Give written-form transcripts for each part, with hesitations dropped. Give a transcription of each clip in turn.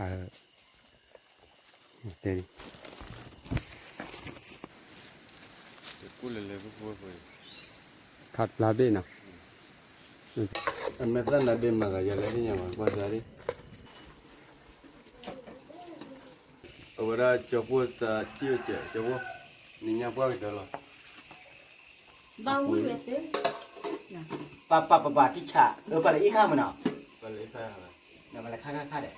เดี๋ยวกูเลยพวกขัดปลาเบนะอันเมื่อตอนนั้นเบนมาก็ยังเล่นยังมาใช่ไหมเอาเวลาจับวัวสัตว์ที่จะจับวัวนี่ยังพอกันหรอบ้าวิ่งเต้ปะที่ฉะปะเลยอีข้ามันเนาะปลาเล็กแค่ไหนเนี่ยมันเลยค่าเด็ด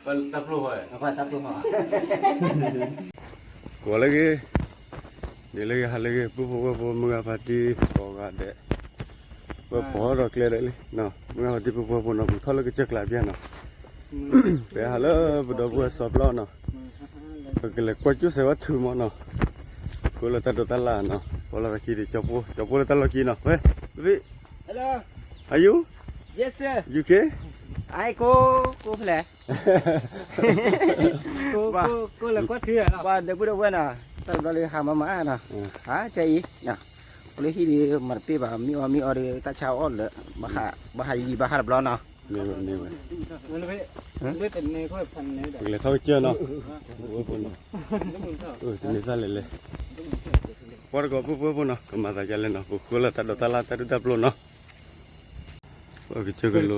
ปลาตับลูกเหรอแล้วก็ตับตัวหม้อกูเลยกี่เดี๋ยวเลยหาเลยกี่ปุ๊บมึงเอาพอดีพอกันเด็กพอรักเลยเลยเนาะมึงเอาที่ปุ๊บเนาะเขาเลยก็จักรลายเบี้ยเนาะไปหาเลยปุ๊บปุ๊บสอบล้อเนาะก็เลยกวาดจุดเสวะถือมั้งเนาะกูเลยตัดตัวตลาดเนาะพอเราไปขี่ดิจับปูเลยตัดเราขี่เนาะเฮ้ยพี่ Hello are you yes sir you okay ai cô phải cô là có thừa nào và được đâu quên à tao đó lấy hàm mà nè hả chạy nè lấy khi đi mặt pi bà mi ở đi ta chào on nữa bà hay đập lo nào nè biết tình này có phần này để thôi chưa nó thì raเลยพอก็ปุ๊บเนาะก็มาจากเลยเนาะกูเลยตัดตลาดตัดดับโลเนาะว่าก็เจอกันโล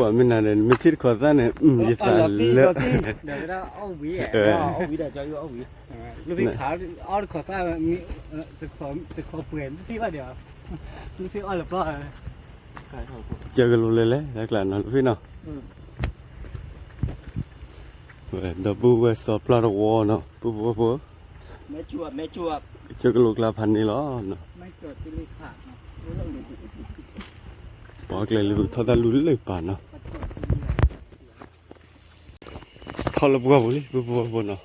ว่ามินนั่นมิทิดขอซะเนี่ยยิ่งสั่นเลยเดี๋ยวเราเอาวีเอาวีเดี๋ยวจะเอาวีลูกพี่ขาเอาขอซ่ามีจะขอเปลี่ยนที่ว่าเดี๋ยวลูกพี่เอาหรือเปล่าเจอกันโลเลยแล้วกลั่นเนาะลูกพี่เนาะดับเบิ้ลเวสปลาร์วอเนาะปุ๊บแม่จวบเจอกันลูกลาพันนี่ล้อเนาะไม่เกิดที่ลิขาดเนาะบอกเลยลูกทอดลุ้นเลยป่านเนาะทอดแล้วปุ๊บเนาะ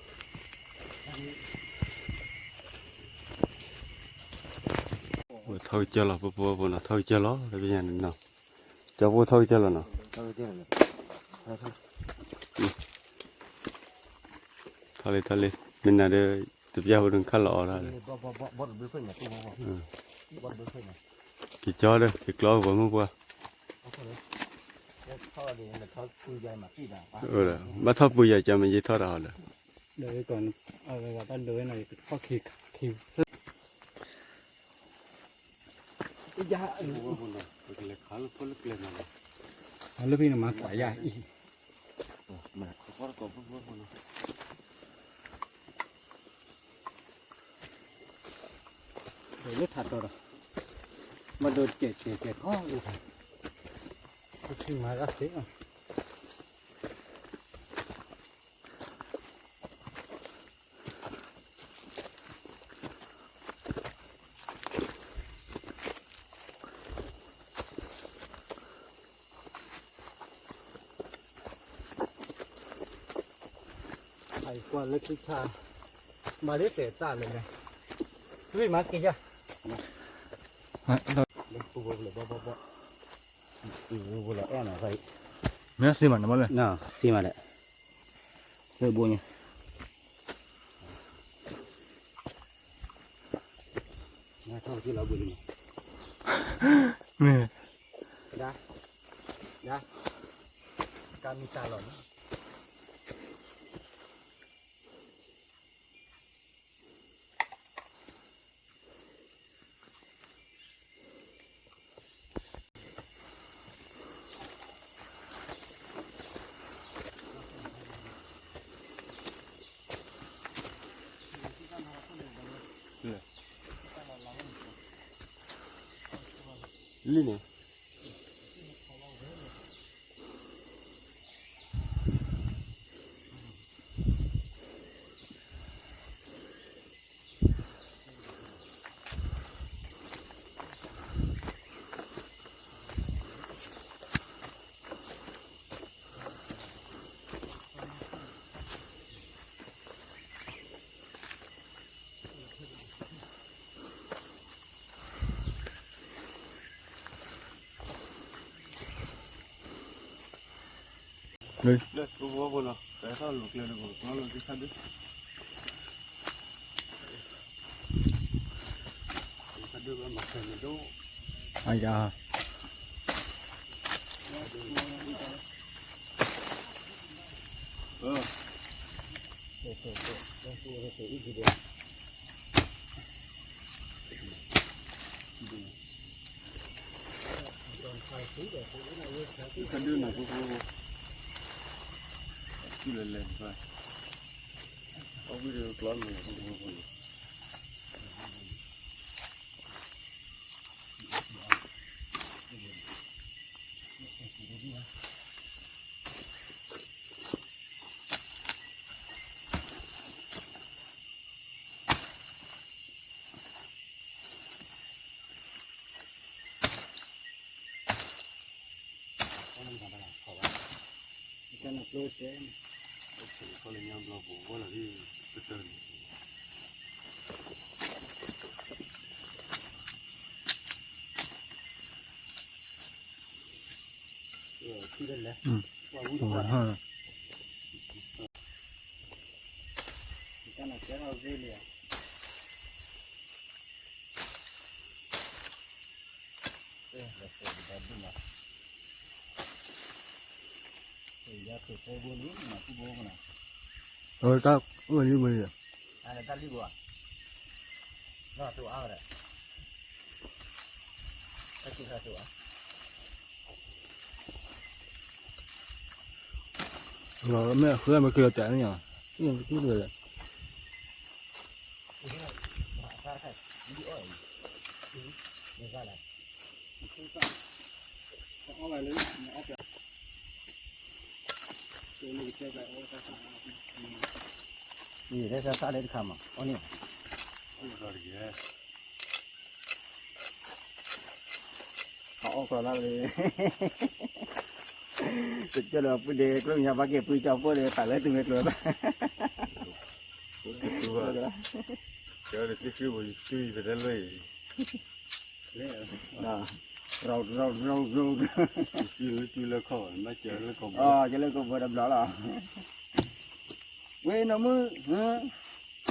ทอดเจอแล้วปุ๊บเนาะทอดเจอแล้วแล้วเป็นยังไงเนาะจะปุ๊บทอดเจอแล้วเนาะทอดเลยมินน่าเด้อตัวเจ้าดึงขั้นหล่อได้เลยกี่จอเด้อกี่กล้อบ่มึงป่ะมาทอดปุยใหญ่จะมันยี่ทอดเอาเลยเดี๋ยวก่อนเอาไปว่าต้นเดือนหน่อยข้อคิวยาลูกพี่น่ะมากว่ายาอีเดี๋ยวเลือดถัดตัวมาโดนเจ็ดข้อดูค่ะขึ้นมาแล้วสิไอ้กวนเล็กชิชามาได้เตะตาเลยไงพี่มากี่จ้ะปูเลยบ่เลยแอนอะไรไม่ซีมันนะมั้งเลยน่ะซีมาเลยเลยบัวเนี่ยน่าเท่าที่เราบุญนี่ได้การมีตาหล่อนลี่เนี่ยเลยปุ๊บเนาะแต่ถ้าลูกเลยลูกน้องลูกที่ขัดด้วยก็มาเซ็นดูอายา一起的。看这哪不不不，去了嘞，是吧？我为了plan呢，不不不。Cái này lôi chế. Có lên nhau lo bổ có là đi từ từ. Khi lên đấy. Ha. Cái này chế vào dê liền. Đây là sự đã đúng rồi. Thì ra từ cô buôn nước mà cô buôn này. Ta ơi như mình. À là ta đi qua. Nó tụ ao đấy. Ta chỉ ra tụ ao. Rồi mẹ khơi mà kêu chạy nhỉ. Cái cái người. Ra thầy, đi ở. Đi ra này. Có lại lấy nó kìa. Gì đấy ra lên khăm à? Ô nè. Họ còn là gì? Thực cho là bữa đề lúc nhà bác kia bữa cho bữa đề phải lấy từng việc rồi. Cái này cái buổi chui về đây lấy. Đó. Rau. Chui là khó, mà chơi là khó. Cho lên cùng vừa đập đó là. Quên nó mưa, hả?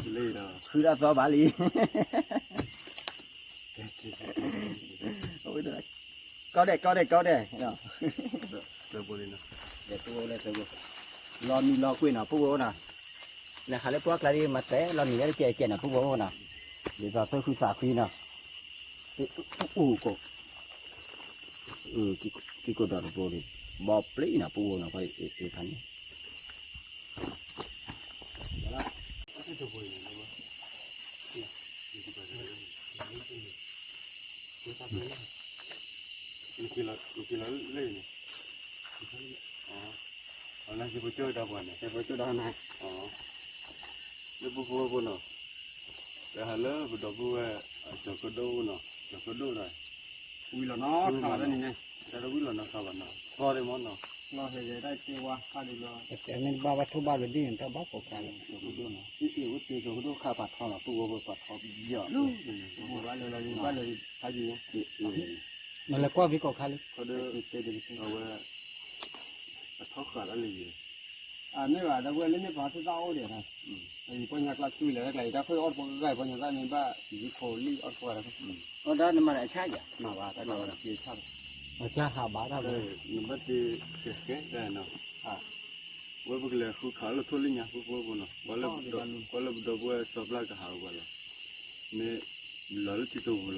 Lấy đó. Cứ ra gió bả lì. Ôi trời. Có đây. Được bồi nào. Để tôi lên tôi lo mi lo quên nào phụ nào. Là khai lấy bớt lại đi mà té lo nhỉ cái chè nào phụ nào. Để vào tôi khui xả khui nào. Cổ. Cái cô đào bồ đi. Bò plei nào phụ nào phải thành. Lúc kia lấy này. Là chỉ buổi chơi đâu vậy này? Buổi chơi đó này. Lúc bố nào? Để hà lỡ bữa đó bố cho cái đâu nào? Cho cái đâu rồi? Ui là nó khá đấy này. Để đó là nó khá vậy nào? Có đấy món nào? Lo thì để đây tiêu qua, khai đi lo. Cái mình ba thu ba rồi đi người ta bắt cổ cái này. Cho cái đâu nào? Cái tiêu cho cái đâu khai bát thao là phụ bát thao giờ. Ba lời khai gì? Mà là qua với cổ khai. Có đấy thóc cả là gì? Nếu mà đã quên lên phá thứ rau để này. Thì coi nhạc là chui lại này đã khơi ót một cái coi nhạc ra nên ba chỉ khổ ly ót qua là không. Đó mà lại sai vậy? Mà bà ta nói là kia sai. Mà cha hà bà ta rồi. Nhưng mà thì cái nào? Với bữa là khu khá là thôi đi nhá, bữa nào. Có là đồ bữa sập lại cái hào gọi là. Nên lỡ thì tụ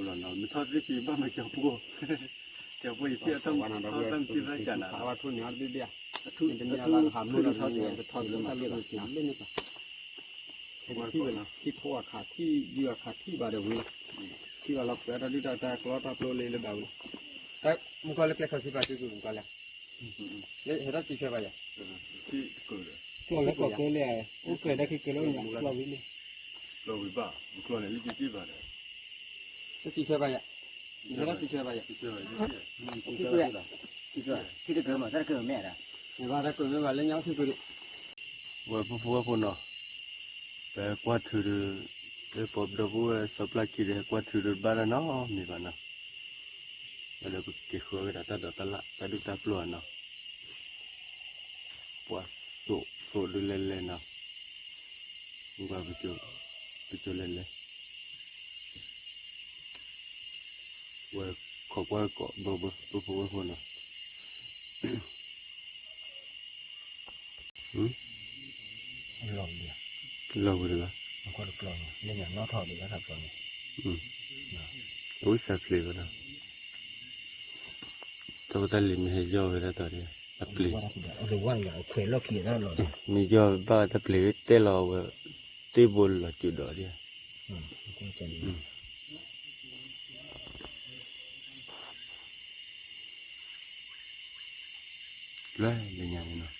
là nó mới thoát cái gì ba mà chọc bùa. Chọc bùa thì thông tin ra cả nào. Và thu nhỏ đi đi. Thu nhà là hàm luôn là thoát lên mà lên lên nữa. Khi thua khả thi vừa khả thi bà đều luôn. Khi vào lọc ra đi ra ta có ta pro lên đầu. Đấy, một con lek không thì bà chưa dùng con lek. Đấy, hết chỉ chơi vậy. Thì cười. Con lek có cười lẹ, u cười đây khi cười lâu nhỉ, lâu đi. Lâu bị bà, một con này chỉ bà đấy. Cái chỉ chơi vậy. Hết chỉ chơi vậy. Chỉ chơi vậy. Chỉ cười. Khi cái cười mà rất cười mẹ đó. Người ta đã cười với lên nhau thì cười. Vừa phụ nó. Bé qua thử cái bột đồ bùa sập lại kia qua thử ba là nó mi bà nó. Bây giờ cái khối cái ta được ta luôn nó. Qua số đưa lên nó. Qua bị chỗ lên. Qua khó qua có bố nó. ลองเดียว ลองดูละ มันก็กลองเนี่ยอย่างน้อทอดีก็ทำกลอง โอ้ยสับเลยก็ได้ตัวตาลิมีให้ย่อไปแล้วตอนนี้สับเลย ว่าหรือว่าอย่างเคยลอกเขียนแล้วหรอ มีย่อบ้าสับเลยเตลาวเตบอลละจุดดอเดีย ก็จะ เลยเลยยังไงเนาะ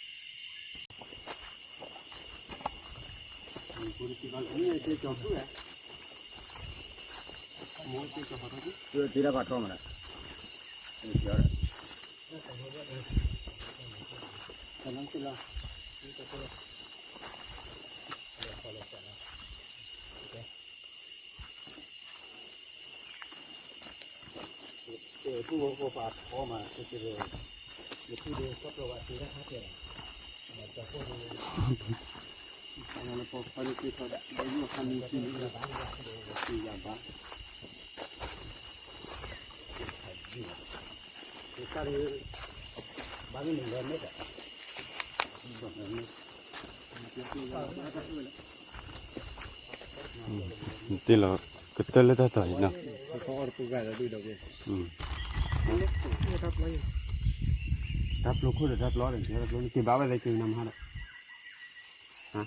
ตีละบาททองนะเดี๋ยวตอนนั้นตีละผู้โคฟาพอมาจะเจออยู่ที่เดียวก็ประวัติได้ครับเดี๋ยวจะพูดเราพอพอดีที่เขาได้ยูคันนี้ที่นี่ละที่ยาบ้า Tadi bagi minggu ni dah. เตลาก็เตลตาต่อยเนาะ เขาออกตัวกันแล้วดูดอกเบี้ย รับลูกคู่หรือรับล้อเลยรับล้อที่บ้าไปเลยคือนำฮะฮะ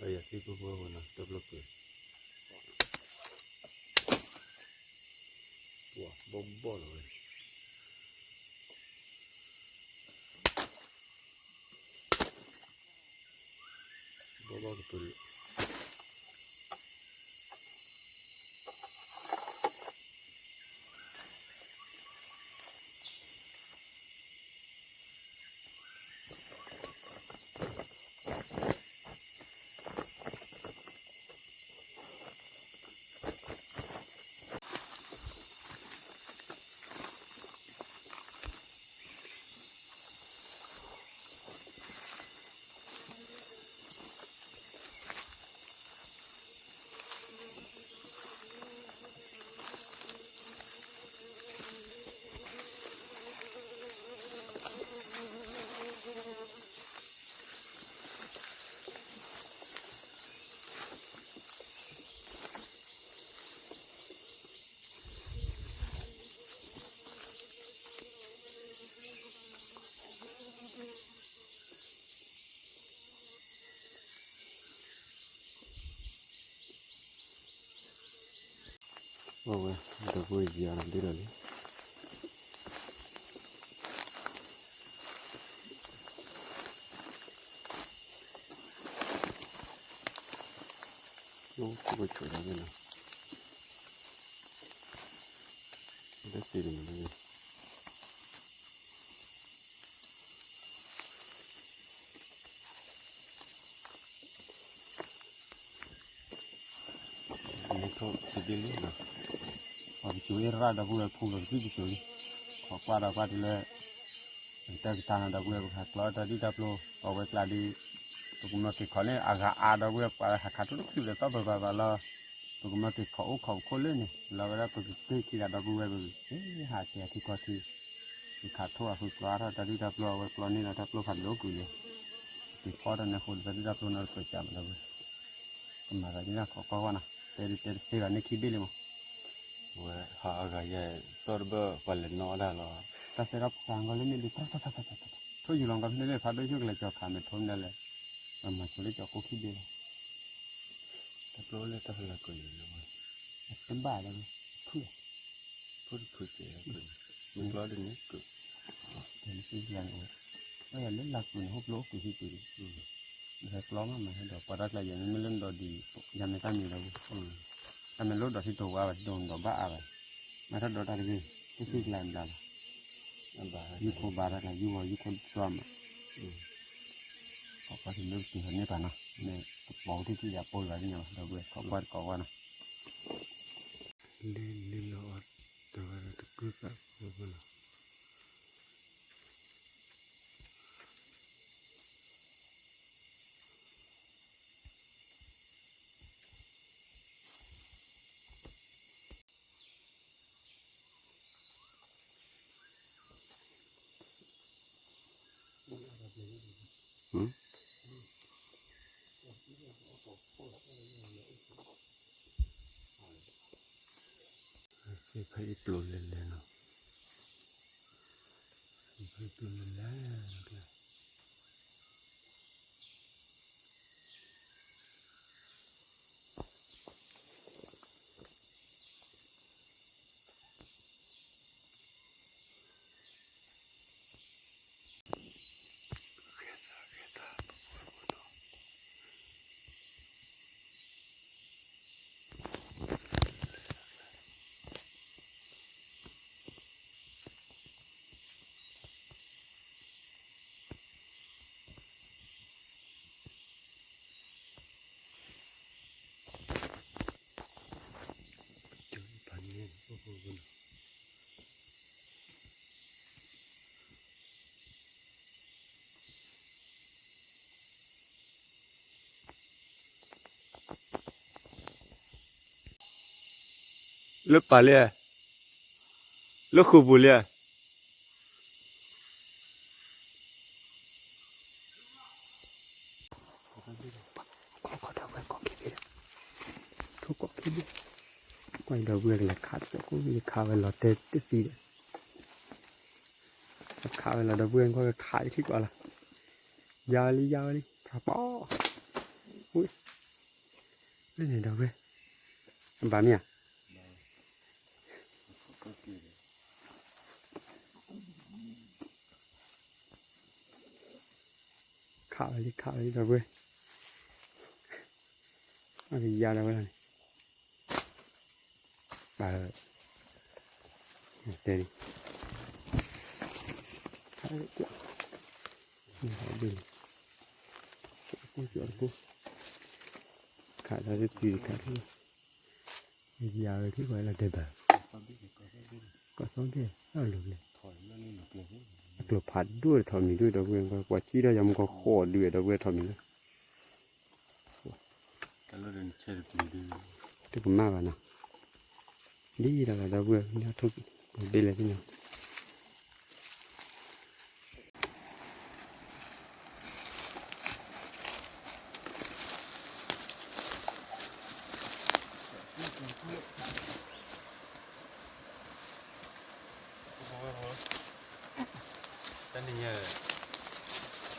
Ayah si tu pun mana terblok ke. Wah, bobol weh. Bobol betul. Oh weh, ada gue dia nanti lagi. Oh, gue coba lagi lah. Ada sih di mana ni? Ini kau sedih ni lah. Abi cuy rada gue pulang sih cuy. Kau pada le. Kita tanah dah gue kalau tadi dah lo. Kau keladi. Tu kemudian kita ni agak ada gue pada hak tu sudah tahu berapa. Tu kemudian kau koleh ni. Lalu tu kita dah gue hati kau tu. Kita tu aku keluar tadi dah lo ni dah lo kan lo gue. Di kota ni aku tadi dah lo nak kerja dah gue. Kemarin ni aku kau mana. Teri ni kibeli mo. Wah, agak ya sorba paling no dah lo. ta sẽ gặp sang có lên đi ta thôi dù lòng gặp nên phát đôi chút là cho cả một thôn đây là mà cho lấy cho cô khi đi ta lối lên ta là cười rồi tấm bài đây thôi thôi chỉ là cười mình lo đừng nhớ cười thì cái là bây giờ lên lạc mình hút lỗ cười thì cười rồi lo mà hay đọc para là giờ mình lên đó đi giờ mình ta nhiều đâu ta mình lốt đó thì tổ vào đồn đó bạ vậy mà thật đó ta đi cái làm là như cô bà là như con xoa mà có thì nước thì hơn như vậy nào này bỏ thì chỉ là bôi vào nhau đâu biết có qua nào lên nó từ từ cứ cả phải plon lên nào phải plon lên lá lớp bà lia lớp khu bù lia có cái gì quay đầu vừa là khát sẽ có gì khá về là tết tết gì đấy khá về là đầu vừa có cái khái thì gọi là giao đi thả bỏ ui cái này đầu vừa bà mẹ khá đi đầu vừa cái giao đâu này bà đây đi khá đi quá bình cô khá là cái gì cả cái giờ thì gọi là đề bờ có xong thế ở lục này lục phạt đuôi thằng mình đuôi đầu quyền quả chi đó giống có khổ đuôi đầu quyền thằng mình tôi cũng ma vào nào đi là đầu quyền nha thôi đây là cái nào cái này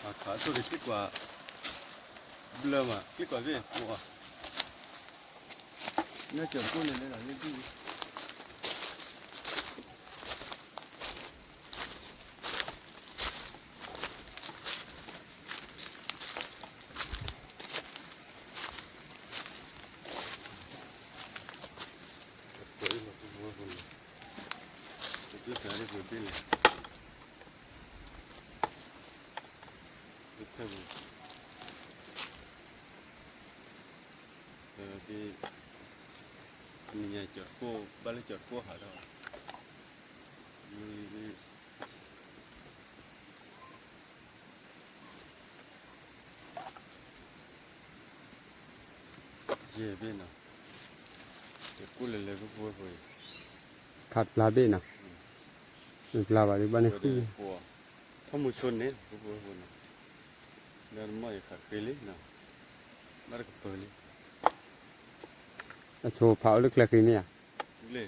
mà thở tôi được kết quả blur mà kết quả gì mua nó chở cô này là cái gì mình chở cô ba lấy chở cô hả đâu gì bên nào chở cô lên lên cái vui vui thắt lá bên nào được là vào đi ban này không một xuân đấy vui vui vui nên mọi khả khí lý nào bắt được cười lý cho pháo lực là cái này à? Để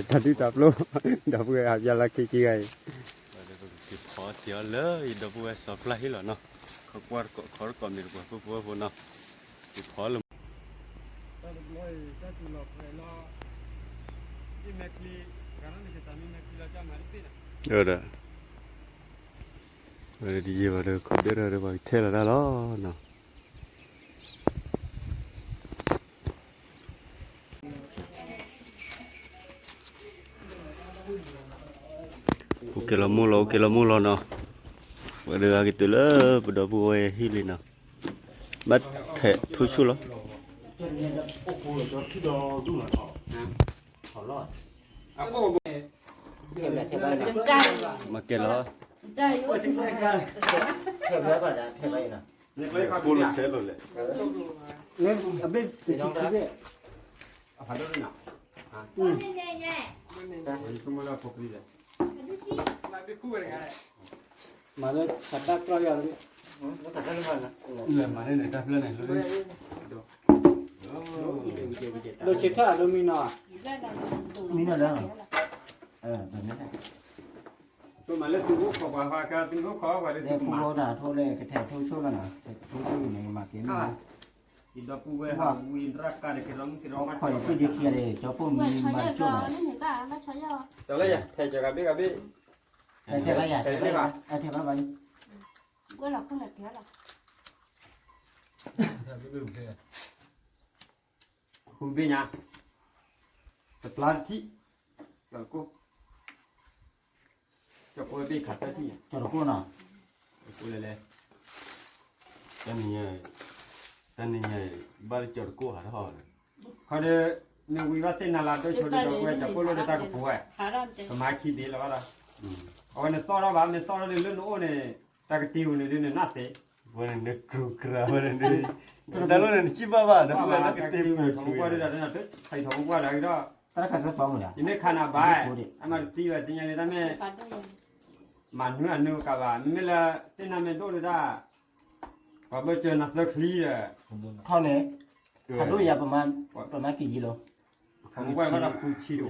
thật đi tập luôn, đập người học ra là cái này. อเสียเลยดับเบิลสอบไล่หรอเนาะเขากวาดขอก่อนมีกว่าพวกเนาะอีพอล ถ้าเราถ้าตัวเราไปเราที่แม็กลีการนั้นจะทำให้แม็กลีเราจะมาที่ไหน Ora. Ora di io ora codere ora vai tela da là no. Ok la mulo no. Ora gitu lah pada buai hili no. Bắt thể thu chu lo. Mà kia lo. thêm nữa vào đã thêm vậy nè Cô lực sẽ rồi lệ. lên ở bên từ trong đó phải đâu nào không có là phục gì lại bị cua này mà nó thật đắt cho giờ đấy nó thật ra luôn Là mà đây này ta lên này luôn. đồ chết cả đồ mình nọ mình ở đâu mình nói tôi mà lên từ gốc khó và cả từ gốc khó và đây lên từ cũng mà có là thôi này cái thẻ thôi số là nào thôi số này mà kiếm này tidak puwe ha win raka de kirong khỏi cái đi kia để cho phụ mình mà chỗ này Tao lấy à, thầy cho cà biết thẻ bao giờ thẻ bao bao Không biết nha. Tập lan chi. Rồi cô. Cho cô đi khát tới chi. cho nó cô nào Cô lên. Anh này ba chợ cô hả thôi. Họ đi nếu quý bác tên nào làm tôi cho đi đâu quay cho cô lên ta có phù hợp. Còn mai khi đi là bắt đầu. Ở này to đó bạn, này to đó đi lên nỗ này ta cái tiêu này đi này nát thế. Bueno, no creo, bueno, no. Dalo này chi ba ba, nó là cái tiêu này. Không qua đây là nó chết, thầy không qua đây đó. ta cần cái phòng rồi Ini khana bài, ama tiêu là tiếng này đam mà nữa cả bà, mình là tên nào mình đôi ra. Và bây giờ nó rất lý rồi. thôi này hạt đôi giờประมาณกี่กิโล Không qua mà là cùi chi đồ.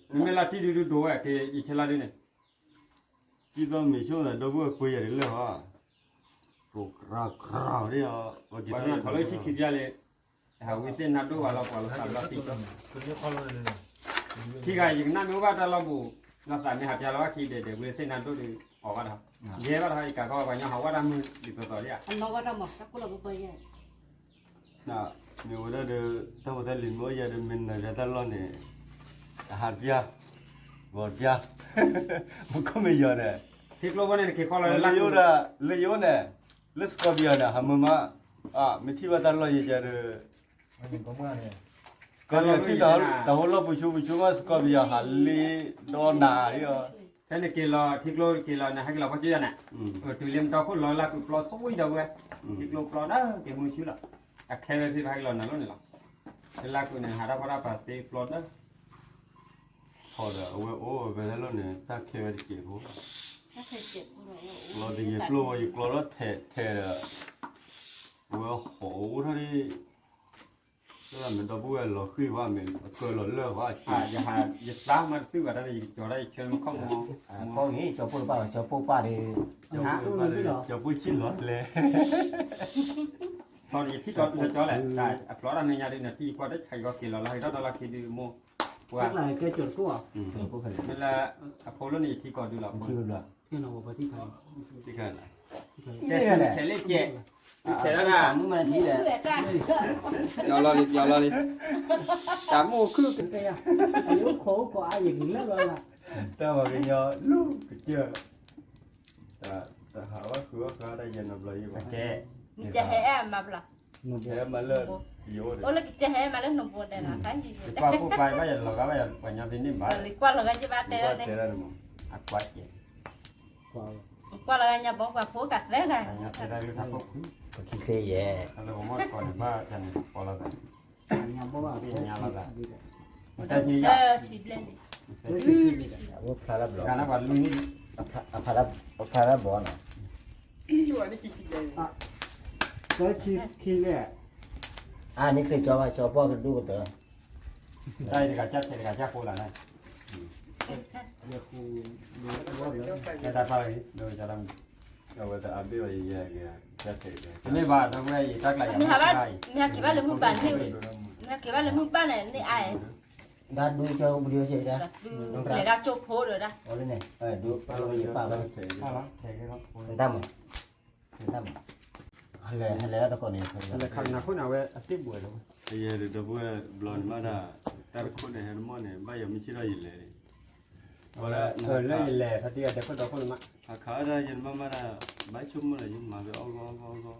Mình là tí đồ đồ à, cái gì chơi là đi này. Chỉ có mấy chỗ là đâu có quay rồi hả? Cô rào đi à. Và nó thổi lấy chi raเลย hào cái tên nào đồ vào là tí. Khi cái gì nó mới bắt ra là bù, nó tại mình hạt ra là khi để cái tên nào đồ thì họ bắt đầu. Dễ bắt hay cả coi vào nhau họ bắt đầu đi tới đi à. Nè, nếu đó được, tao có liền mỗi gia đình mình là ta lo này hạt gia, ngọt gia, một có mấy giờ này. Thiết lô bên này khi coi là lấy yếu nè, lấy scorpio nè, hàm mà, mình thi vào ta lo gì giờ được. Còn là khi đó, tao lo bùi chú mà scorpio hạt li đo nà đi à. thế này kia là thiết lô này hay là bao nhiêu này? Ở từ liêm tao có lo là cứ lo xôi đâu vậy? Thiết lô lo đó cái mùi xíu là. Khe về phía hay là nó này là. Thế là cái này hara para pa te lo đó. Thôi rồi, về đó lo này, ta khe về kịp hú. Lo thì dịp lo đó thề là, hổ thôi đi. Tức là mình đâu vui là khi qua mình cười là lơ quá. Giờ sáng mà xíu vào đây cho đây chơi nó không có nghĩ cho phụ ba cho phụ ba thì cho vui chín lót lệ. thôi thì thích cho lại tại đó là nhà đây là đi qua đất thầy có kia là đó là kia đi mua qua là cái chuột của nên là Apollo này thì còn được là cái nào cóที่ไทย Thì cái này. trẻ lên trẻ trẻ đó à là muốn mà gì đấy giờ lo đi cả mua cứ cáiอายุโคกว่าอย่างนี้แล้วล่ะ Ta vào cái nhỏ lúc cái chưa. Ta hảo quá khứa đây giờ nằm lại vậy. trẻ Thế mà lên yếu đấy. qua phụ bài bây giờ là bây giờ phải nhau đến điểm bài Qua thế ra mà. quá trẻ qua nhau thế đây cứ thắc mắc có khi xe về là có món còn ba thằng còn là nhà bố bảo nhà là ta chỉ ya वो फारा ब्लॉक गाना बाल लूनी फारा बॉन cái chi khi này à những cái cho bao cái đu cái tờ đây thì cả chắc cô là này เดี๋ยวกูดูแล้วก็เลย แต่ถ้าไปโดยจะต้องเอาไว้แต่อาบิวอีกอย่างเงี้ยจะเสร็จเลย ไม่บาทำไงตักไหล mi haba mi akiba le mu ban ni mi akiba le mu ban ni ai Dah dulu jauh beliau je dah. le da cho po rồi da Oleh ni. Dulu kalau ni pak bang. ถ้าละแข่งครับ Entam. Entam. Hale ada kau ni. แต่ขันนะคุณเอาไว้อาทิตย์บ่อยแล้ว ไอ้เหี้ยเดี๋ยวพวกบลอนมาได้แต่คนเนี่ยเห็นมั้งเนี่ยบ้ายังไม่ชิได้ยินเลยว่าแล้ว เลยแหล่ถ้าเดียวแต่คนเราคนละ ถ้าขาได้ยินมาได้ใบชุ่มมาเลยยุ่งมาไปเอาก็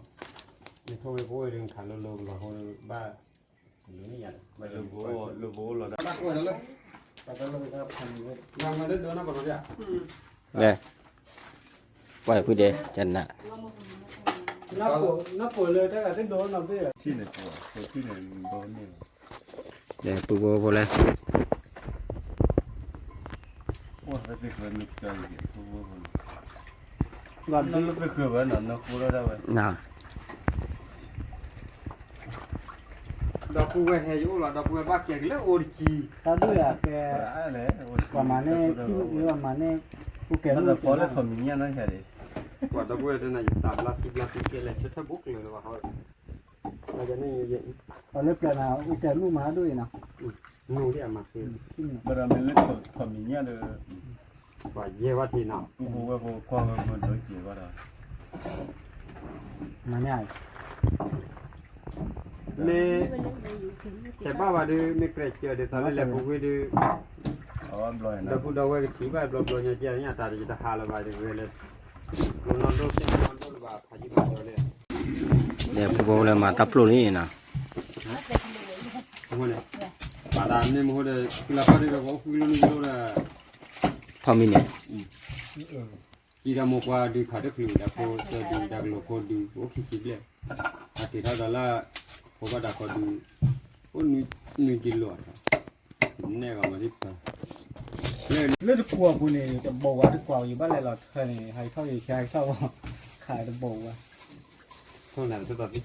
มีโทรไปพูดเรื่องขันลงๆกับคนบ้าหรือนี่อย่าง ไปลูกโบเราได้ บ้าคนแล้วแต่ก็เลยก็พันเลยยังมาเล่นโดนนะก่อนเนี่ย Leh. Wah, aku deh cina. น้าปวดเลยถ้าเกิดโดนเราด้วย ที่เนี่ยตัวที่เนี่ยโดนเนี่ย Deh, pupu boleh. ว่าไปเคยนึกใจเลยตัวคน หลอด นั่นไปเคยว่านั่นคูเราได้ไหม Nah. ดอกกูไปเฮยุหรอดอกกูไปบ้าเก่งแล้วโอริจี ตาด้วยแก อะไร ประมาณนี้ที่นี่ประมาณนี้กูเก็บ นั่น ลู แต่ ก พอแล้วคนมีเงี้ยนั่นแค่นี้ กว่าดอกกูจะไหนตามลักกิ๊กเกล็ดชุดทับบุกเลยว่าเขาเราจะนี่เย็น ตอนเล็กเกิดนะกูเก็บลูกมาด้วยนะ นู่ที่มาคือ เมื่อเราไม่เล่นคนมีเงี้ยเลย ว่าเย่ว่าที่น่ะ กูว่าพวกความมันโดนจีบว่าเรา มาเนี่ย เน่แต่บ้าว่าดูไม่เกรดเจอเดี๋ยวตอนนี้แหละบุกไปดู อ๋อบลอยนะ ดอกกูดอกไว้ที่บ้านบล็อกเนี่ยเจ้าเนี่ยตาดีจะหาละบายดูเลยกูนอนดูสินอนดูว่าพายุมาเลย Deh, pupu boleh mata peluk ni nah. มึงเนี่ยปาดามเนี่ยมึงเนี่ยกุหลาบนี่ก็กูกุหลาบนี่ก็เลย Pami ni. กีฬาโมกว่าดูขาดขึ้นแล้วพอจะดูดักโลกดูโอเคสิเลยอาทิตย์ละละพอก็ดักดูโอ้นี่กิโลอ่ะเนี่ยก็มาดิบไป เลือดกลัวกูนี่จะบอกว่าที่กลัวอยู่บ้านเลยเราเคยให้เข้าอยู่แค่เข้าขายจะบอกว่า เท่านั้นตัวนี้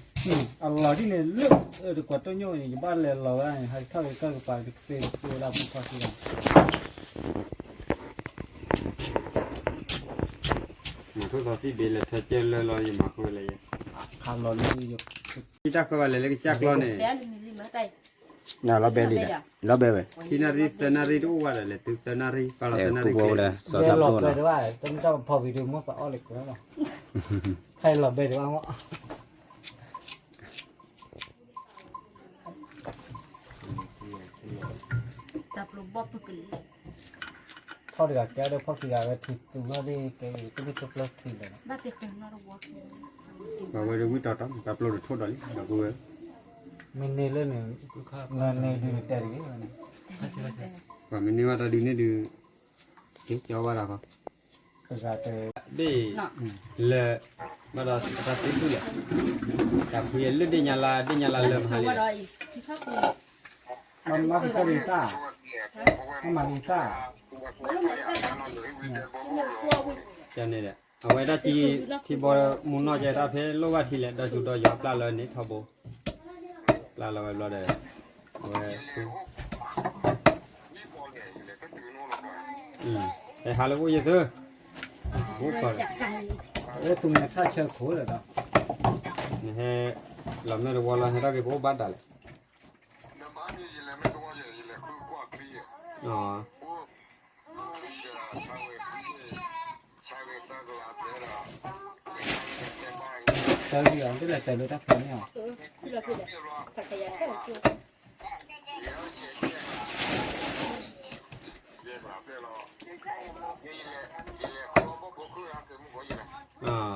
เราที่เนี่ยเลือดกว่าตัวโย่อยู่บ้านเลยเราให้เข้าอยู่ก็ไปเป็นตัวเราเป็นข้อที่เรา มาทุกตัวที่เบลล์เจอเลยเราอยู่มาคุยเลย ขาเราเลยอยู่ ที่จักรวาลเลยที่จักรวาลเนี่ย le ni li ma tai Nah, lo beli dah. Lo beli. ที่นารีดูว่าเลยตึกนารีปลา Deh, นารี pupu boleh เดี๋ยว satu หลอก peluk เลย nah. ว่าต้องเจ้าพอวิดีโอมั่วก็อ้อเล็กกว่าใครหลอกไปหรือว่า tap lo bop ku li พ่อเด็กแกได้พ่อที่การทิศตรงนั้นได้แกก็ไม่จบแล้วทิ้งเลย ba te khon na ro wa ก็ว่าจะวิ่งต่อตั้มกับโปรดทั่วดอลแล้วกู มันนี่เลยเนี่ยงานนี่ดูแต่ดีมัน ว่ามันนี่ว่าตอนนี้ดูเกี่ยวว่าอะไรครับ ก็จะแต่ เบ้เลยมาเราตัดสินดูเลยแต่คุยเรื่องเดียร์ละเริ่มหา wa เลย ro i ki kha ku มันมาที่ลิซ่ามันมาลิซ่า เจ้าเนี่ยเอาไว้ได้ที่บอมุนนอใจตาเพลโลว่าที่แหละได้จุดดอยปลาเลยนี่ทบปลาเราไว้รอได้เอาไว้แต่หาแล้วกูยังเถอะกูก่อน chak kai โอ้ตรงนี้ถ้าเชื่อโคเลยนะ นี่ให้เราไม่รู้ว่าเราให้เราเก็บบัตรได้อ๋อ แต่เรื่องที่เราแต่รู้จักเขาเนี่ย ku la ku la ka ka ya ka ku อ่า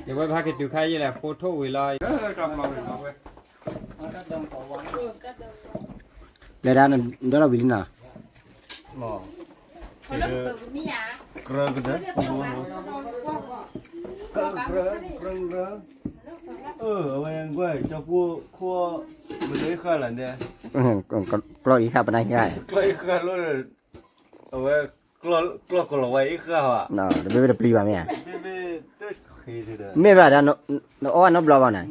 เดี๋ยวไว้พากิจดูใครยี่แหละโฟโต้เวลาจำมาเลยนะเว้ย Leh dah dah lo beli nah. หมอ ko lo ku mi ya กระกระ เอาไว้ยังไงจะพูดขั้วมันเลยข้าหลังเนี่ย Kalau ikat pernah ikat. กล้วยข้ารู้เลยเอาไว้กล้อกล้อไว้ข้าวอ่ะ Nah, lebih dah beli bang ya. ไม่เด็กขี้เด็ด Meh dah no belum mana.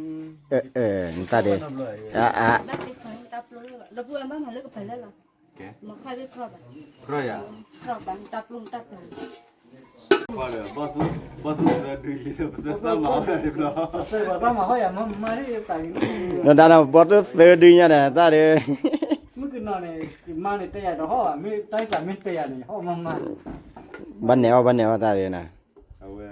Entah deh. Nó lợi. Ah. ba te khon tap lo lo bu am ba ma lo ka phala lo แก มาค่อยไปครอบ ร้อยอ่ะ ครอบบันตับลงตับเลย ว่าเลยบอสจะดูดีเลยบอสมาอะไรบ้าง ใช่ป่ะตั้งมาเขาอย่ามาที่แต่ง nó đã nào bớt từ đi nha nè ta đi เมื่อคืนนอนเนี่ยมาเนี่ยแต่ยังเขาอ่ะไม่ตั้งแต่ไม่แต่ยังเนี่ยเขามา ban nèo ta đi nè เอาไว้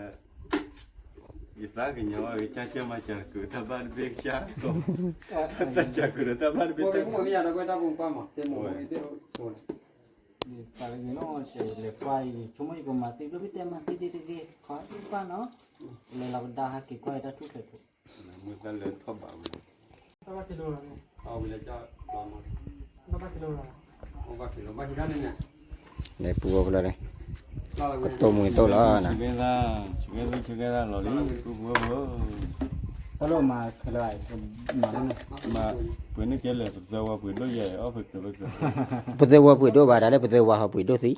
ยี่สิบกี่yearไอ้จ้าเจ้ามาจากคือทับบ้านเบกจ้าก็ทับจากคือทับบ้านเบก 我 จ้า 我们家那个大公班嘛，在某一点说的。 แต่ยังน้องเสียเลยไฟชั่วโมงก็มาติดรูปเต็มมาติดขอที่บ้านเนาะเลยเราด่าให้กี่ก้อยได้ทุกเลยทุก มือกันเลยทับบ้าน ถ้าว่าจะดูอะไร เอาไปเลยจ้าลองมา ถ้าว่าจะดูอะไร เอาไปสิเราไปที่นั่นเนี่ย để bùa vào đây เราไป tô mùi tô đó nè ชิคกี้พายหล่อลี่กูบัว ถ้าเรามาคืออะไรมาแล้วเนี่ย มาเพื่อนนี่เจอเลยตัวว่าเพื่อนด้วยใหญ่เอาเพื่อนตัวเล็ก bữa giờ qua buổi đôi bà đã đấy bữa giờ qua học buổi đôi xí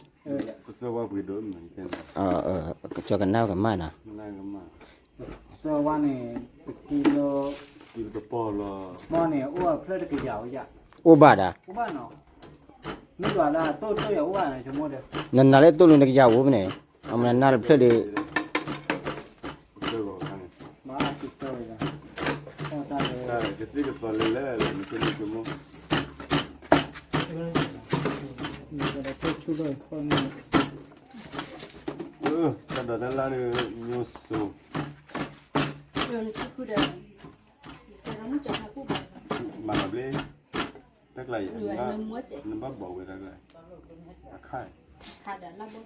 ตัวว่าเพื่อนด้วยเหมือนกัน cho cần nào cần mai nè น่าก็มา ตัววันเนี่ยกิโล กินกระป๋อละ มอเนี่ยอ้วนเพื่อจะกี่ยาวจ้ะ ô bà đã กูบ้านเนาะนี่ว่าละโต้อย่าอ้วนนะชั่วโมงเดียว nên là lấy tôi luôn được giàu của này ông này nào là đi เจ้าบอกกัน มาติดตัวเลยนะโอ้ตายเลย ใช่จะตีกับตัวเล่ๆเลยมันจะมีกี่โมง นี่ก็ได้ตัวช่วยคน แต่ตอนนั้นเนี่ยยูสู เดี๋ยวนี้คือเดี๋ยวแต่เราไม่จะหาผู้บ่าว มาแบบนี้ตั้งไร เหนื่อยมันมัวเจ็บ น้ำบ้าบอกไปตั้งไรค่าย ขาดเดินลับบ้าง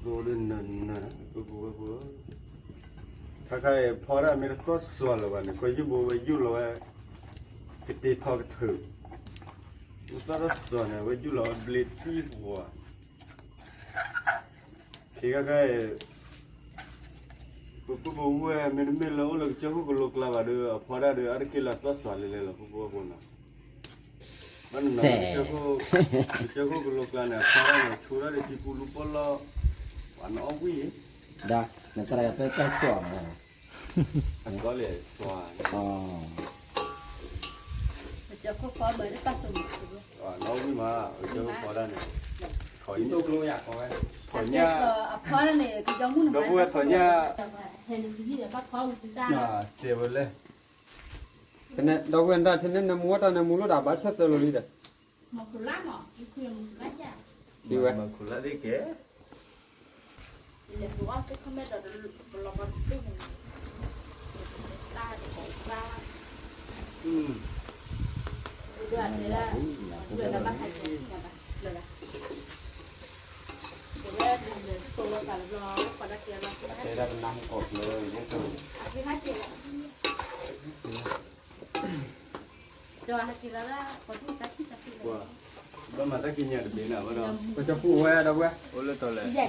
โดนนั่นนะกูถ้าใครพอได้ไม่ได้ก็ส่วนละวันนี้ก็ยุบไปยุบเลยกิติทอกถืออุตส่าห์ส่วนเนี่ยไปยุบเลยบลิตี้หัวที่ก็ใครกูบอกว่าไม่รู้เลยจะกูก็ลุกลาบเดือพอได้เดืออะไรกินละตัวส่วนเลยล่ะกูบอกว่านะมันน่ะจะกูก็ลุกลาเนี่ยพอได้เนี่ยชัวร์เลยที่กูลุกพอละวันเอาวิ่ง đã nên ta đây tới cái sổ này อันก็เลยส่วน จะขอเบอร์ได้ตั้งตัวนี้ น้องวิ่งมาเจอพอได้เนี่ยถอย ตัวกลัวอยากเอาไว้ ถอย เนี่ เนี่ย ย พอแล้วเนี่ยคือจะมุ่ง เราพูดถอยเนี่ย เห็นที่เดี๋ยวพักเขาจะได้ เจ็บเลย แต่เนี่ยเราเว้นได้ฉะนั้นน้ำมัวตาน้ำมูลดาบชัดเลยนี่เด้อ มาคุณล่าหมอคือล่าจ้ะ ดีไว้ มันคุณละดิแก เดี๋ยวตัวจะเขาไม่ได้เราบันทึกได้ของบ้านเดือนนี้ละเดือนละมาให้กันเลยนะเดี๋ยวแรกเดือนตัวเราแต่รอก่อนจะเกี่ยวเรา ได้เป็นน้ำกดเลยนี่คือ ไม่ให้เกี่ยวจะให้กินแล้วคนที่ตัดที่ตัดที่ ว่าบ้านมาตะกินเนี่ยเดี๋ยวนะว่าเรา ก็จะพูดไว้เราเว้ย โอ้เลยตัวเลย ใหญ่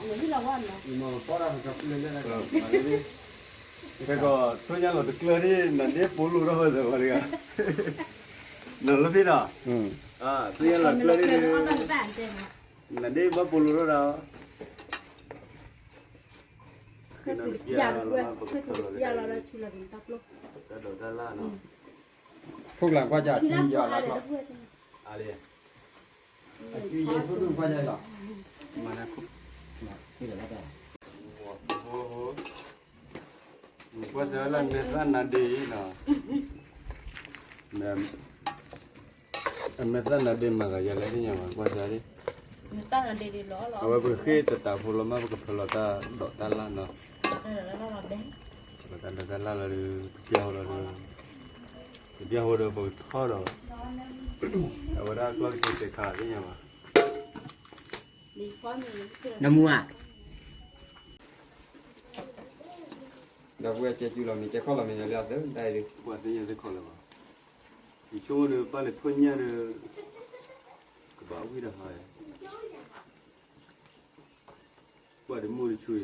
หรือที่เราว่าเนาะ อีโมก็ได้ก็พูดเลยได้ แต่ก็ทุกอย่างเราตะเกียบที่นั่นเนี่ยปูรูเราเหรอวะเนี่ยนั่นละพี่เนาะทุกอย่างเราตะเกียบที่นั่นเนี่ยว่าปูรูเราอย่าเลยอย่าเราชุลบินตับลูก แต่เดี๋ยวด้านล่างเนาะ พวกหลังก็จะ ชุล ยอด อะไร แล้ว เพื่อน อะไร พี่เย็นพูดดูก็จะหรอ มานะคุโอ้โหว่าเสือลันเดือดนั่นดีเนาะเนี่ยเมื่อนั้นดีมากเลยอะไรที่ยังมาว่าจะดิ ตั้งแต่เด็กๆล้อ เอาไว้เพื่อขี้จะตาพูดแล้วมากับพลตาดอกตาล่าเนาะ แล้วเราเด้ง ตาล่าเราเกี่ยวเราเกี่ยวเราบอกท่อเราเอาไว้ได้กล้องจะขาดที่ยังมา ดีฟ้อนนี่ nó mua à เราเว้ยเจ๊จูเรามีเจ๊ข้อเรามีเรื่องเด้อได้ดิ ว่าที่ยังจะขอเลยว่าอีช่วงนึงป้าเลยทุ่งเนี่ยเลยก็บ้าวิ่งได้หายว่าเดี๋ยวมือช่วย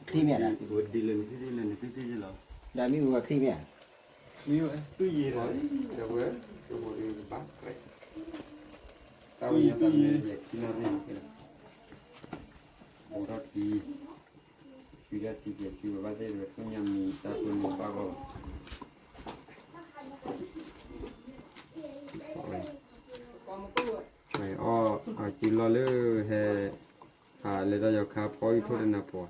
khi mẹ đã ว่าดีเลยที่จะเรา đã mi mua khi mẹ มีเว้ย ตู้ยีเลย เราเว้ยตัวบริบักเลยตาวีตาวีเด็กที่นั่นนี่โอ้รถดี Sudah tiga kilo bagai betul yang minta pun bago. Kilo le he le dah jauh kah poi tu le nak po.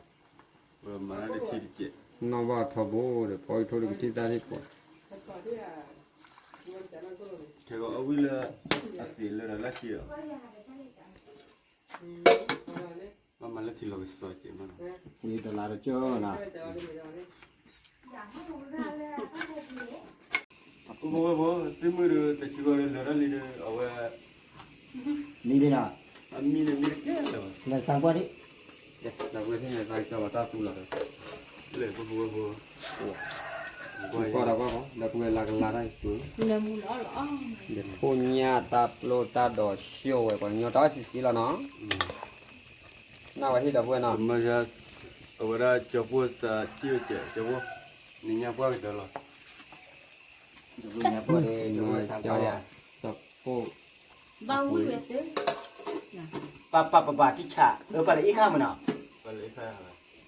Mana ada ciri-ciri. Nawa thabo le poi tu le kita ni po. Kalau awil asli le dah lagi ya. Mama lagi lagi soal mana. Ni tu lah tu na. Aku bawa timur tu cikgu le dah le awal Ni dia na. ami le mirip ke lah. Nak sangkut ni. Ya, dah boleh ni dah kita batas tu lah. Le bawa. Kau dah apa? Dah boleh lag itu. Nè mua nó là Punya taplo tado show eh, kalau nyata sisi lah no. Nah, wahid dah boleh no. Macam awal coba sa tiu je, coba ni nyapa kita lah. Punya apa dia cuma sangkut dia. Sapo. bao nhiêu vậy chứ Papa kicha. Pada ikan mana? Balik kaya.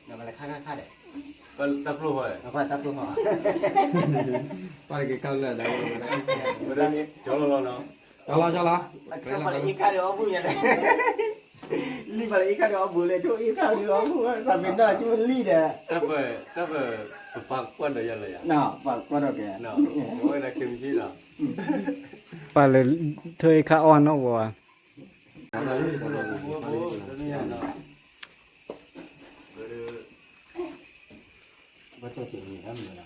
Nak balik kah deh. Balik tak perlu hoy. Apa tak tu mah? Pakai kau lah dah. Betul ni, jalan lah. Jalan. Kalau balik ikan dia apa ya? Li balik ikan dia apa le? Tu ikan dia apa? Tapi dah cuma li dah. Tapi pakuan dah jalan ya. Nah, pak pada ke? Nah, orang nak kimchi lah. ပါလေထွေခါအောင်တော့ဘော Betul tu ni kan mana?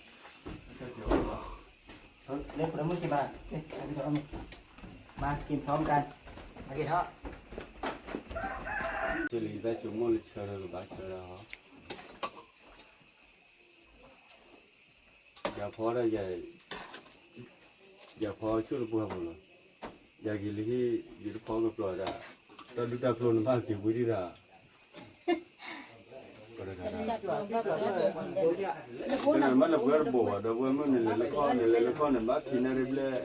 Lep dah mungkin bah. Kita orang makin pom kan. Makin hot. 这里在周末的车了，把车了哈。อย่าพอได้อย่าพอช่วยลูกบัวผมเลยอย่ากินเลยที่ยืดพอกับปลอยได้ตอนดูตาปลอยน้ำตาเก็บไว้ที่ได้ก็ได้ได้แต่มันละเพื่อบัวเดี๋ยวมันเนี่ยละครเนี่ยบ้ากินอะไรเปล่าเลย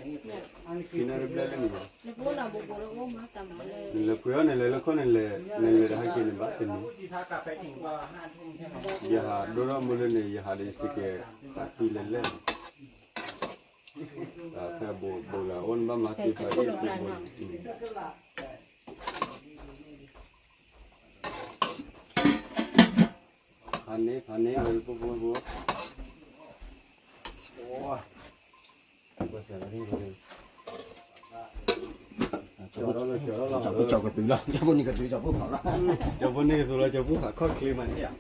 นี่ nó bố nào bố nó bố má tầm này นี่ละเพื่อเนี่ยละครเนี่ยได้กินบ้ากินนี่ ถ้ากลับไปถึงก็5 ทุ่มใช่ไหม อย่าหาดูแล้วมันเลยอย่าหาได้สิเกะตัดปีเล่นแค่โบราณบ้ามาที่ไปที่โบพันนี้เลยพวกโอ้ยก็เสียแล้วที่เลยจอดแล้ว Chọc cái túi đó, chọc cái túi chọc phúc hảo đó. จอดวันนี้ตัวเราจะพูดหาข้อคลีมันเนี่ย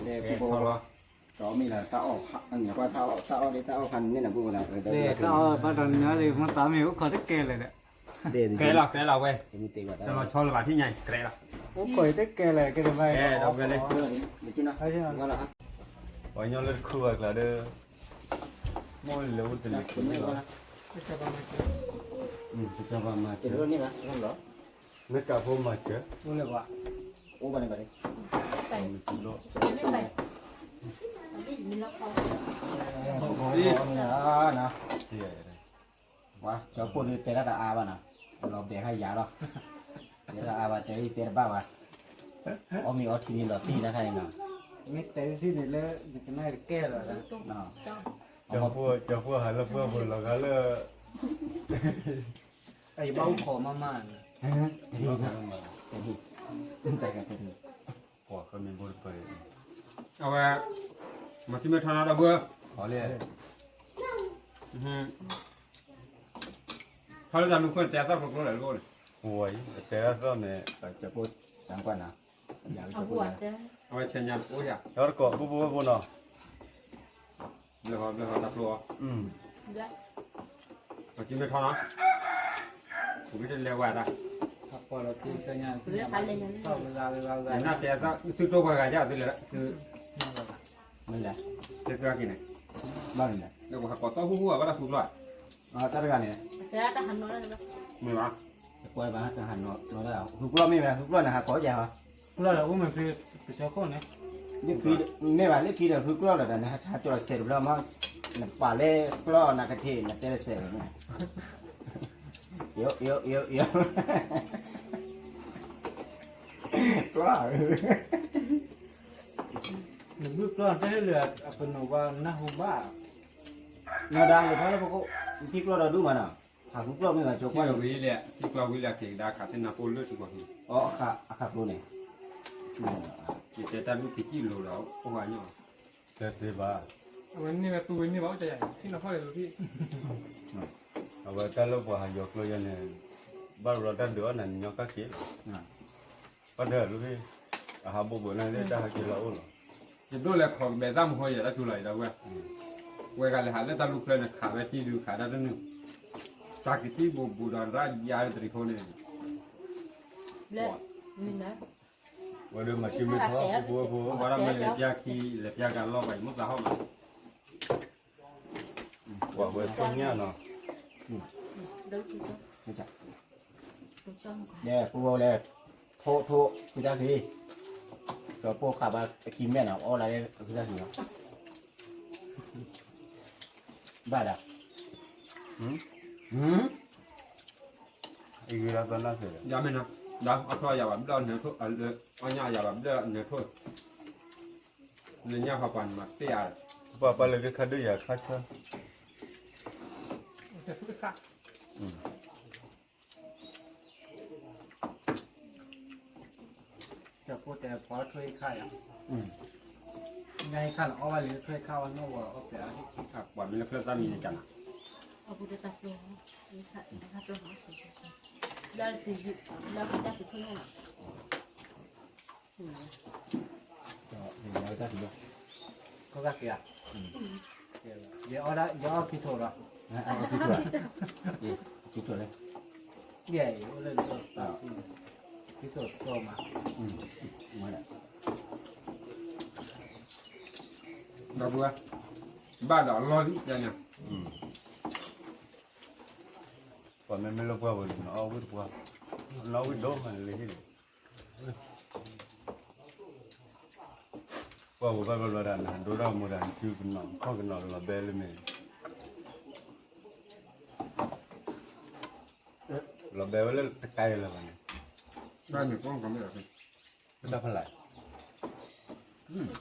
Đây bố đó mình là tao ăn nhà qua tao đi tao hành nên là bố là เด็กก็บ้านเนื้อเลยมันตามมีก็ขอได้แก่เลยเนี่ย để Kể là quay. mình tìm vào Cho nó cho là bà thi nhảy, kể là. โอ้ข่อยได้แก่เลยก็ได้ไป Kể đâu về đây. mình chỉ nói gọi là Ở nhau lên khu vực là đưa môi lâu từ lịch cũng như là cho vào mà chỉ chứ luôn như là không đó nước cà phô mà chứ รู้เลยว่า ô bên này này mình chỉ lộ cái này cái gì mình nó không đó nè thì ở đây quá cho cô đi tên là a ba nèเราแบ่งให้ยาหรอเดี๋ยวอาว่าจะให้เป็นบ้าว่ะเอามีออทีนี่หรอที่นะใครเนาะ ไม่แต่ที่นี่เลยจะน่าแก่เลยนะ เนาะ cho phô hả là phô vừa là cái là ไอ้เบ้าขอมาม่า แต่กันเป็น quả con mình bôi phảiเอาไปมาที่ไม่ทันแล้วเบื่อ khó liền เขาจะลูกคนแต่ต้องรู้เลยรู้เลย ui té ra rồi này จะพูดสามกว่านะอยากจะ ở พูด quạt đấy เอาไปเชียนยันโอ้ย đó là cỏ bố nào เรื่องรับรัว đấy มาที่ไม่ทันนะผมไม่ได้เร็วกว่านะ พอเราตีกันยัง cứ phải lên nhanh เข้าเวลา แต่น่าแต่ต้องซื้อตัวไปกันยากตัวเลยคือ ไม่แหละ เจ้ากินเนี่ย บ้านนี่แหละ แล้วก็ขอต้อหัวว่าถูกหน่อย ตาไปกันเนี่ย thế ta hành nó đấy มือวะ กล้วยบ้านจะหันเนาะได้เอาทุกรอบไม่แม่ทุกรอบนะฮะขอแจว เราเราว่ามันคือเป็นชาวคนเนี่ย นี่คือไม่ว่านี่คือเดี๋ยวทุกรอบเลยนะฮะถ้าจอดเสร็จแล้วมา ป่าเล่กล้อนากระเทนนะเตะเสร็จเนี่ยเยอะเยอะเยอะเยอะกล้า หนึ่งมือกล้อนได้เหลือเป็นว่าน่าหุบบ้า นาดาอยู่เท่าไหร่พวกที่กล้าเราดูมาน่ะหากกล้าไม่มาจบ ที่ ว่า เราวิเลยที่เราวิเลยเก่งได้ขาดที่นาโปลเลยดีกว่าพี่ อ๋อค่ะค่ะดูเนี่ย จิตใจตั้งรู้ที่กี่โลแล้วโอ้ยเนาะ แต่สิบ่า วันนี้แบบปืนนี่บอกจะใหญ่ที่เราเข้าเลยพี่ เอาไว้แต่ละบ่หายกเลยเนี่ยบ้านเราได้เดือนนั้นยกก็คิดก็เด้อลูกพี่อาหารบ่นั่นได้หากินแล้วเหรอ จะดูแลของแบบตั้มหอยอย่าได้ทุเรศแล้วเว้ยเว้ยกันเลยหาเรื่องตั้มลูกเลยนะขาแบบที่ดูขาได้ด้วยนึงจากที่บูดานร้ายยาตรีคนเนี่ย Lệ, mình đó. ว่าเดิมมากินไม่พอผู้ ว่าเราไม่เล็บยาคีเล็บยาการล่อไปมุกดาห้อง ว่าเว้ยคนเนี้ยเนาะ Đâu chứ sao? ไม่จับ Đâu cho một cái. เนี่ยปูเลยโทคือได้คือก็ปูขับมากินแม่น่ะอะไรคือได้คือบ้าด่ะอีกแล้วตอนนั้นเสร็จ ยาไม่นะดาเอาตัวอย่าแบบเดินเหนือทุกเอาหน้าอย่าแบบเดินเหนือทุกเนื้อข้าวปั้นมาเตี้ย ป้าเลยก็คัดด้วยยาคัดซะ แต่ทุกข์จะพูดแต่พอถ้วยไข่อ่ะไงขันเอาไว้หรือถ้วยข้าวนั่นว่าเอาแต่ที่ ครับปั้นมันเพื่อตั้งมีในจัน Ở burada tatlı oldu. Tatlı oldu.Ler de la vida que son una. ก็เห็นแล้วได้คือ ก็กักยาเดี๋ยวเอาได้เดี๋ยวเอาคิดถูกละ นะเอาคิดตัวเลย ใหญ่เลยคิดถูกตัวมา มาแล้ว ดอกบัวบ้านดอกลอยจังเนี่ย ป้าไม่รู้ว่าวันเอาไว้ตัวเราไว้ดูมันเลยว่าบ้านเราดันหันดูเราโมดันคิวกันหน่อยข้อกันหน่อยเราเบลเลยมั้ยเราเบลเลยตะไคร้แล้วมัน บ้านหนึ่งป้องกันไม่ได้ ไม่ได้เท่าไหร่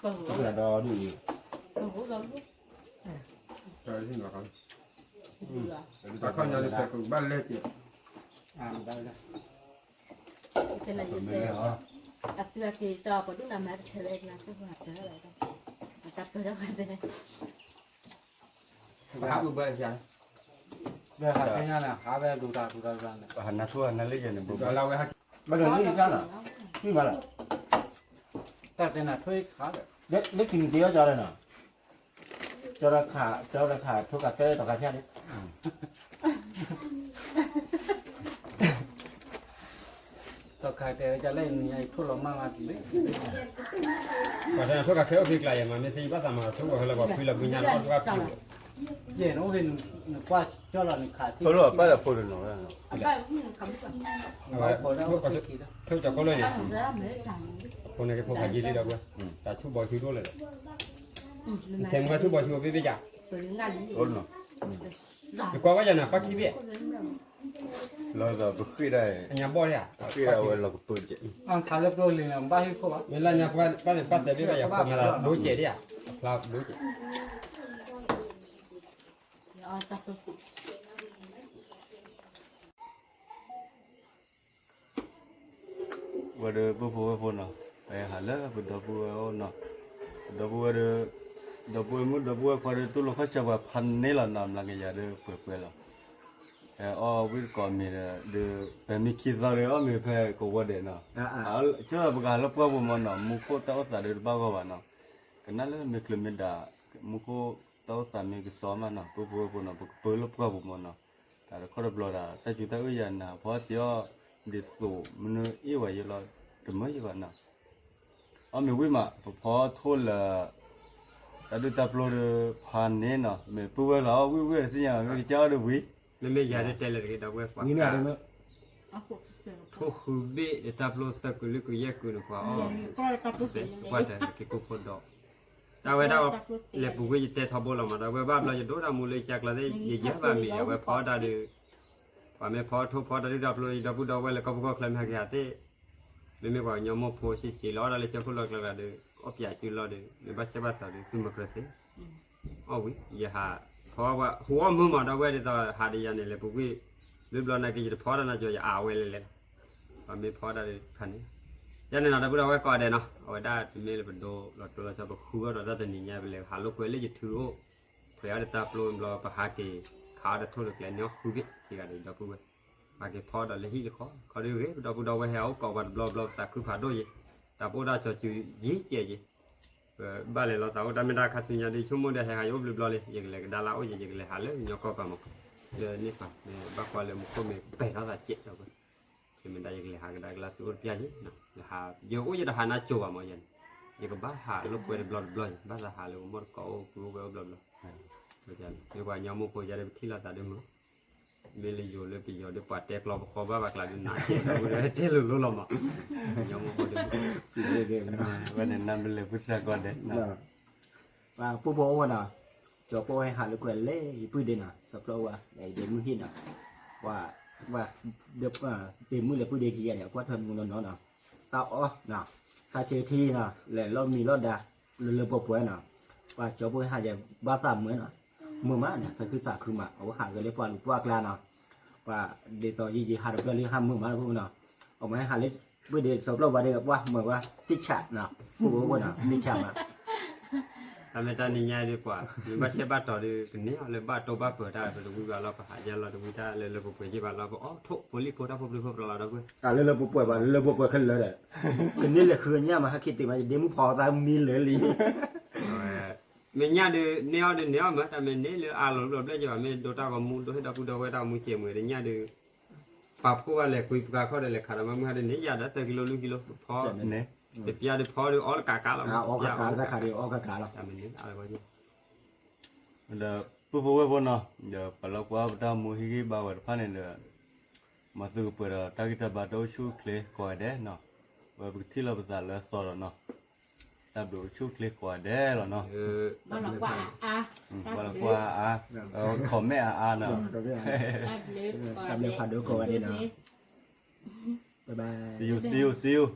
Còn เพื่อรอดูอีก gỗ gấm lúc. ใช่ที่เราเขา Là แต่ข้าวเหนียวแต่บ้านเล็กเนี่ย ได้แล้ว thế là như thế. À xưa thì to có lúc nào mà trở lên là cứ hoạt trở lại đâu. Mà chắc tôi đâu phải thế. ไปหาดูบ้านใช่ เดี๋ยวหาแค่นั้นแหละหาไปดูตาเนี่ย หันหน้าทั่วนั่นเลยเนี่ยบุบ เราไปหา มาเดี๋ยวนี้กันเหรอพี่มาแล้ว แต่เป็นหน้าถ้วยขาแบบ เล็กกินเดียวจอเลยเนาะจอราคาทุกกระเตยต่อการแค่นี้ ต่อใครแต่จะเล่นไอ้ทุลมากเลย ก่อนหน้าทุกข์เขาพิกลายมาไม่ใช่ภาษามาทุกข์เขาเลยบอกพิลาบุญญาณเขาทุกข์พิล เย็นโอ้เห็นกว่าเจ้าหล่อนขาที่ เขารู้ว่าป้าจะพูดหน่อย À ba cũng không biết. ทุกข์ทุกข์จากเขาเลยเนี่ย Ba ra mấy thằng. คนในพวกขยี้ดีแล้วเว้ยแต่ชุบบอยชุบด้วยเลย Mình แข่งมาชุบบอยชุบไปจ้ะ Rồi ngăn gì. รู้เนาะ ดีกว่าว่าจะน่ะปักขี้เบี้ย เราจะไปคุยได้ อันยังบ่เนี่ย คุยเอาไว้เราก็เปิดเจ อันขาเล็บตัวเลยบ้าที่เขาว่า เวลาเนี่ยป้าเนี่ยป้าแต่พี่ไปอยากทำอะไรรู้เจดิอ่ะเรารู้เจ Ờ tập tôi. ว่าเดี๋ยวพวกพวกเนาะไปหาแล้วเป็นดอกบัวเนาะดอกบัวเดี๋ยวดอกบัวมุดดอกบัวพอเดี๋ยวตุลเขาจะว่าพันนี่ละนำลังยาเดี๋ยวเปิดแล้วอ๋อวิก่อนมีเดี๋ยวเป็นมีคิดอะไรอ๋อมีเพื่อก็ว่าเดี๋ยวเนาะเจ้าบุกการแล้วพวกมันเนาะมุขโตตาเดี๋ยวบ้าก็ว่าเนาะกันนั่นเลยมีคลิปมีด่ามุขโตตามีก็ซ้อมเนาะพวกเนาะเปิดแล้วพวกมันเนาะแต่เขาได้บล็อกแต่จุดที่ยันนะเพราะที่ว่าเด็กสูมันอีว่าอยู่แล้วถึงไม่อยู่นะเอามีวิมาพอทุนละแต่ดูตาบล็อกผ่านเนี่ยเนาะมีพวกเราวิสิ่งอย่างมีเจ้าดูวิ นั่นไม่ยาได้เจริญกันดอกเว้ย นี่เนี่ยดูมั้ย ทุกคืนเบี้ยตาบลูสักกุลิกุแยกกุนกว่าอ๋อ Coi tập tôi. ว่าแต่ที่กูพูดดอกต ta về đâu lệ bù cái tê thọ bồ là mà đâu về bắp là giờ đốt ra mù lấy chặt là đấy dễ ba mì ở về phó ra được và mấy phó thu phó ra được đập lôi đập bù đâu về là có làm hàng gà thế mấy gọi nhóm một phố xí ló ra lấy cho phun là được ốp giải chưa lo được để bắt xe bắt tàu được cứ mặc rồi thế ôi giờ hà phóว่าหัวมือมาđâu về thì tao hà đi giờ này lệ bù cái lúc đó này cái gì phó ra là cho ảo về lên và mấy phó ra được thành cho nên là đã bữa đâu coi đây nó ở đây thì mấy là bên đồ là tôi là cho bậc khu đó ra từ nhà về là hà lúc quay lấy dịch thứ ô phải ở đây ta plon lo và hà kỳ khá được thôi được lại nó khu biết thì cả đấy đó khu vậy mà cái phó đó là hít khó khó đi ghế đâu bữa đâu quay héo còn vật lo ta cứ phá đôi gì ta bữa đó cho chữ dí gì ba lệ lo tao đã mình đã khát nhà đi chúng muốn để hai ốp lo lên vậy là đa lão vậy là hà lớn nhỏ co vào một giờ nít phải bác qua lại một con mình bẻ nó là chết rồi thì mình đây là hàng đây là sự kia chứ là hà giờ ôi giờ hà na chùa mà vậy giờ có bác hà lúc quay blog bác là hà luôn một cậu cũng quay blog rồi giờ qua nhau một cô giờ đây thì là ta đem mình lấy vô lấy bây giờ để quạt tép lo khó bác là đi nãy rồi thế luôn mà nhau một cô đem vấn đề năm bên lề phút sau còn đấy và phụ bố nào cho cô hay hạ lực quyền lê bùi đền à sập lâu à để mũi hin à và được tìm mũi là bùi đền kia này quát hơn muốn nó nào tạo nào ta chơi thi nào để lo mì lo đà lừa bộ quế nào và cho bùi hai giờ 3-3 mới nào mưa má này phải cứ tạ cứ mà ở hàng cái lấy quan qua là nào và để tỏ gì hạ được cái ham mưa má luôn nào ông ấy hạ lấy bùi đền sập lâu và đây qua mở qua tích chặt nào phụ bố nào tích chặt mà ta mới ta đi nhai đi qua mình bắt xe bắt tàu đi cái này là bắt tàu bắt bờ ra rồi chúng ta lo phải hạ giá là chúng ta lên bộ quế chỉ bảo là có thuốc police có đâu là đâu quên lên bộ quế và lên bộ quế khẩn lớn đấy cái này là khơi nhá mà khi tìm mà đến mức phò ta mi lớn lý mình nhai đi neo mà ta mình neo lúc đấy giờ mình đồ ta còn mua đồ hết đâu quay tao mua chè mười để nhai đi bắp của là quỳ cả khó để là khá là mà hai đến giờ đã tới kilo phò để bây giờ phò được all cả là cả ra khá điều cả là mìnhอะไรbao nhiêu là bố nó giờ phải lo qua ta mua cái bao vật phan này nữa mà từ bữa ta kita bắt đầu chú kle coi đấy nó và bữa thi là bây giờ là sò rồi nó ta bắt đầu chú kle coi đấy rồi nó nó là quả khó mẹ nữa tạm biệt phản đối cô ở đây nào bye bye see you